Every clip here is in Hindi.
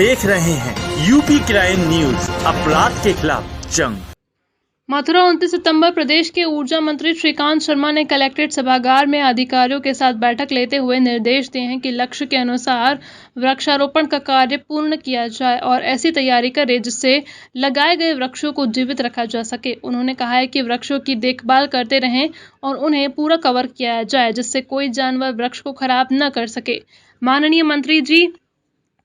देख रहे हैं यूपी क्राइम न्यूज, अपराध के खिलाफ जंग। मथुरा 29 सितंबर प्रदेश के ऊर्जा मंत्री श्रीकांत शर्मा ने कलेक्ट्रेट सभागार में अधिकारियों के साथ बैठक लेते हुए निर्देश दिए हैं कि लक्ष्य के अनुसार वृक्षारोपण का कार्य पूर्ण किया जाए और ऐसी तैयारी करें जिससे लगाए गए वृक्षों को जीवित रखा जा सके। उन्होंने कहा है कि वृक्षों की देखभाल करते रहें और उन्हें पूरा कवर किया जाए जिससे कोई जानवर वृक्ष को खराब न कर सके। माननीय मंत्री जी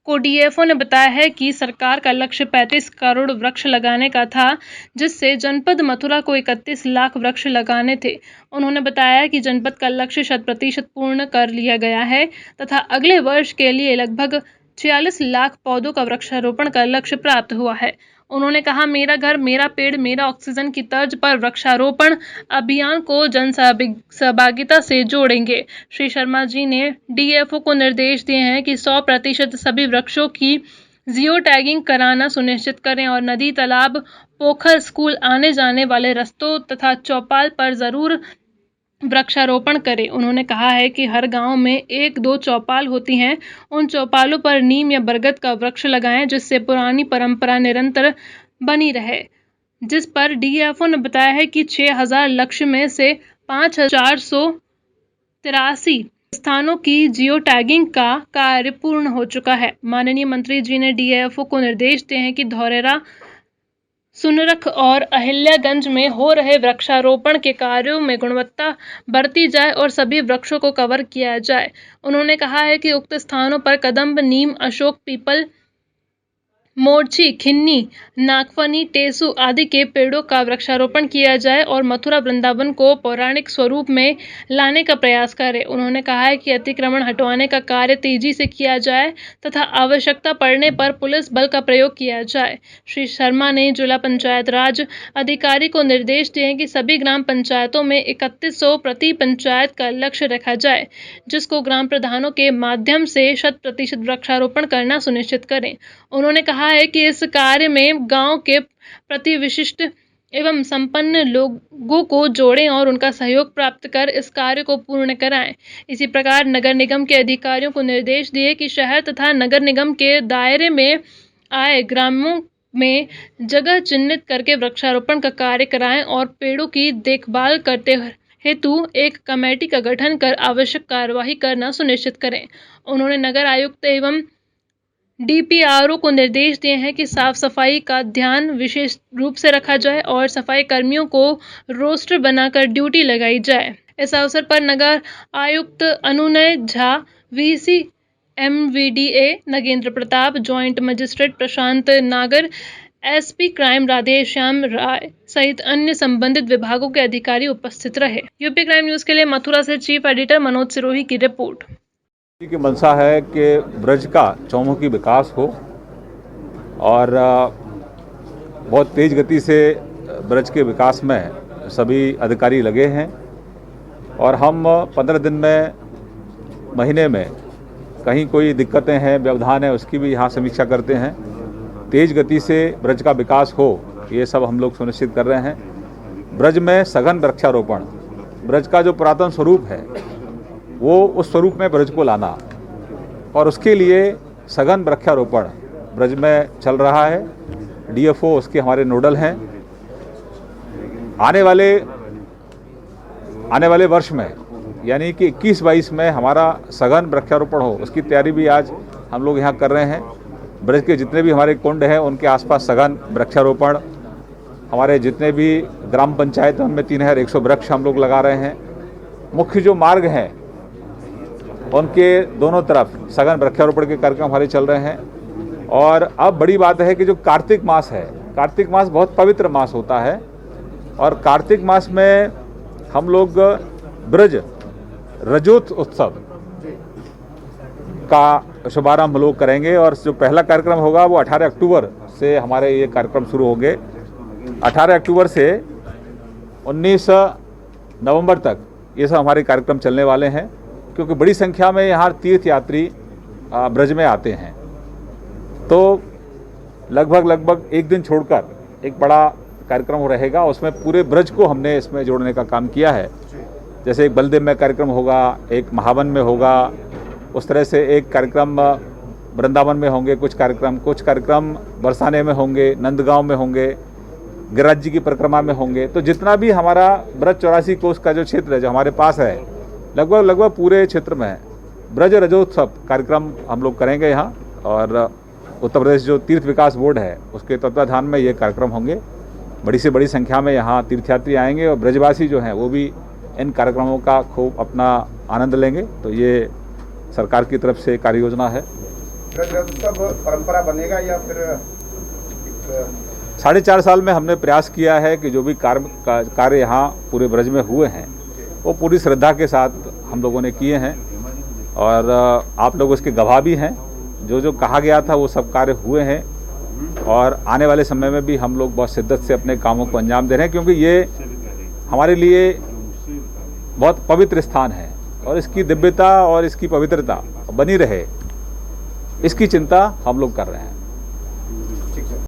को डीएफओ ने बताया है कि सरकार का लक्ष्य 35 करोड़ वृक्ष लगाने का था, जिससे जनपद मथुरा को 31 लाख वृक्ष लगाने थे। उन्होंने बताया कि जनपद का लक्ष्य 100% पूर्ण कर लिया गया है तथा अगले वर्ष के लिए लगभग 46 लाख पौधों का वृक्षारोपण का लक्ष्य प्राप्त हुआ है। उन्होंने कहा, मेरा घर मेरा पेड़ मेरा ऑक्सीजन की तर्ज पर वृक्षारोपण अभियान को जन सहभागिता से जोड़ेंगे। श्री शर्मा जी ने डीएफओ को निर्देश दिए हैं कि 100% सभी वृक्षों की जियो टैगिंग कराना सुनिश्चित करें और नदी, तालाब, पोखर, स्कूल आने जाने वाले रास्तों तथा चौपाल पर जरूर वृक्षारोपण करें। उन्होंने कहा है कि हर गांव में 1-2 चौपाल होती हैं, उन चौपालों पर नीम या बरगद का वृक्ष लगाएं जिससे पुरानी परंपरा निरंतर बनी रहे। जिस पर डीएफओ ने बताया है कि 6000 लक्ष्य में से 5483 स्थानों की जियो टैगिंग का कार्य पूर्ण हो चुका है। माननीय मंत्री जी ने डीएफओ को निर्देश दिए हैं कि धौरेरा, सुनरख और अहिल्यागंज में हो रहे वृक्षारोपण के कार्यों में गुणवत्ता बरती जाए और सभी वृक्षों को कवर किया जाए। उन्होंने कहा है कि उक्त स्थानों पर कदम्ब, नीम, अशोक, पीपल, मोर्ची, खिन्नी, नागफनी, टेसू आदि के पेड़ों का वृक्षारोपण किया जाए और मथुरा वृंदावन को पौराणिक स्वरूप में लाने का प्रयास करें। उन्होंने कहा है कि अतिक्रमण हटवाने का कार्य तेजी से किया जाए तथा आवश्यकता पड़ने पर पुलिस बल का प्रयोग किया जाए। श्री शर्मा ने जिला पंचायत राज अधिकारी को निर्देश दिए कि सभी ग्राम पंचायतों में 3100 प्रति पंचायत का लक्ष्य रखा जाए, जिसको ग्राम प्रधानों के माध्यम से 100% वृक्षारोपण करना सुनिश्चित करें। उन्होंने कहा है कि इस कार्य में गांव के प्रति विशिष्ट एवं संपन्न लोगों को जोड़ें और उनका सहयोग प्राप्त कर इस कार्य को पूर्ण कराएं। इसी प्रकार नगर निगम के अधिकारियों को निर्देश दिए कि शहर तथा नगर निगम के दायरे में आए ग्रामों में जगह चिन्हित करके वृक्षारोपण का कार्य कराएं और पेड़ों की देखभाल करते हेतु एक कमेटी का गठन कर आवश्यक कार्यवाही करना सुनिश्चित करें। उन्होंने नगर आयुक्त एवं डीपीआरओ को निर्देश दिए हैं कि साफ सफाई का ध्यान विशेष रूप से रखा जाए और सफाई कर्मियों को रोस्टर बनाकर ड्यूटी लगाई जाए। इस अवसर पर नगर आयुक्त Anunay Jha, VC MVDA Nagendra Pratap, joint magistrate Prashant Nagar, SP crime Radhe Shyam Rai सहित अन्य संबंधित विभागों के अधिकारी उपस्थित रहे। यूपी क्राइम न्यूज के लिए मथुरा से चीफ एडिटर मनोज सिरोही की रिपोर्ट। की मंशा है कि ब्रज का चौमुखी विकास हो और बहुत तेज गति से ब्रज के विकास में सभी अधिकारी लगे हैं और हम 15 दिन में, महीने में कहीं कोई दिक्कतें हैं, व्यवधान है, उसकी भी यहाँ समीक्षा करते हैं। तेज गति से ब्रज का विकास हो, ये सब हम लोग सुनिश्चित कर रहे हैं। ब्रज में सघन वृक्षारोपण, ब्रज का जो पुरातन स्वरूप है वो उस स्वरूप में ब्रज को लाना और उसके लिए सघन वृक्षारोपण ब्रज में चल रहा है। डीएफओ उसके हमारे नोडल हैं। आने वाले वर्ष में यानी कि 21-22 में हमारा सघन वृक्षारोपण हो, उसकी तैयारी भी आज हम लोग यहाँ कर रहे हैं। ब्रज के जितने भी हमारे कुंड हैं उनके आसपास सघन वृक्षारोपण, हमारे जितने भी ग्राम पंचायत उनमें 3100 वृक्ष हम लोग लगा रहे हैं। मुख्य जो मार्ग हैं उनके दोनों तरफ सघन वृक्षारोपण के कार्यक्रम हमारे चल रहे हैं। और अब बड़ी बात है कि जो कार्तिक मास है, कार्तिक मास बहुत पवित्र मास होता है और कार्तिक मास में हम लोग ब्रज रजोत्सव उत्सव का शुभारंभ हम लोग करेंगे और जो पहला कार्यक्रम होगा वो 18 अक्टूबर से हमारे ये कार्यक्रम शुरू होंगे। 18 अक्टूबर से 19 नवंबर तक ये सब हमारे कार्यक्रम चलने वाले हैं, क्योंकि बड़ी संख्या में यहाँ तीर्थ यात्री ब्रज में आते हैं। तो लगभग एक दिन छोड़कर एक बड़ा कार्यक्रम रहेगा, उसमें पूरे ब्रज को हमने इसमें जोड़ने का काम किया है। जैसे एक बलदेव में कार्यक्रम होगा, एक महावन में होगा, उस तरह से एक कार्यक्रम वृंदावन में होंगे कुछ कार्यक्रम बरसाने में होंगे, नंदगांव में होंगे, गिरिराज जी की परिक्रमा में होंगे। तो जितना भी हमारा ब्रज 84 कोस का जो क्षेत्र है जो हमारे पास है, लगभग पूरे क्षेत्र में ब्रज रजोत्सव कार्यक्रम हम लोग करेंगे यहाँ। और उत्तर प्रदेश जो तीर्थ विकास बोर्ड है उसके तत्वाधान में ये कार्यक्रम होंगे। बड़ी से बड़ी संख्या में यहाँ तीर्थयात्री आएंगे और ब्रजवासी जो हैं वो भी इन कार्यक्रमों का खूब अपना आनंद लेंगे। तो ये सरकार की तरफ से कार्य योजना है। ब्रज रजोत्सव परंपरा बनेगा या फिर 4.5 साल में हमने प्रयास किया है कि जो भी कार्य यहाँ पूरे ब्रज में हुए हैं वो पूरी श्रद्धा के साथ हम लोगों ने किए हैं और आप लोग उसके गवाह भी हैं। जो कहा गया था वो सब कार्य हुए हैं और आने वाले समय में भी हम लोग बहुत शिद्दत से अपने कामों को अंजाम दे रहे हैं, क्योंकि ये हमारे लिए बहुत पवित्र स्थान है और इसकी दिव्यता और इसकी पवित्रता बनी रहे, इसकी चिंता हम लोग कर रहे हैं।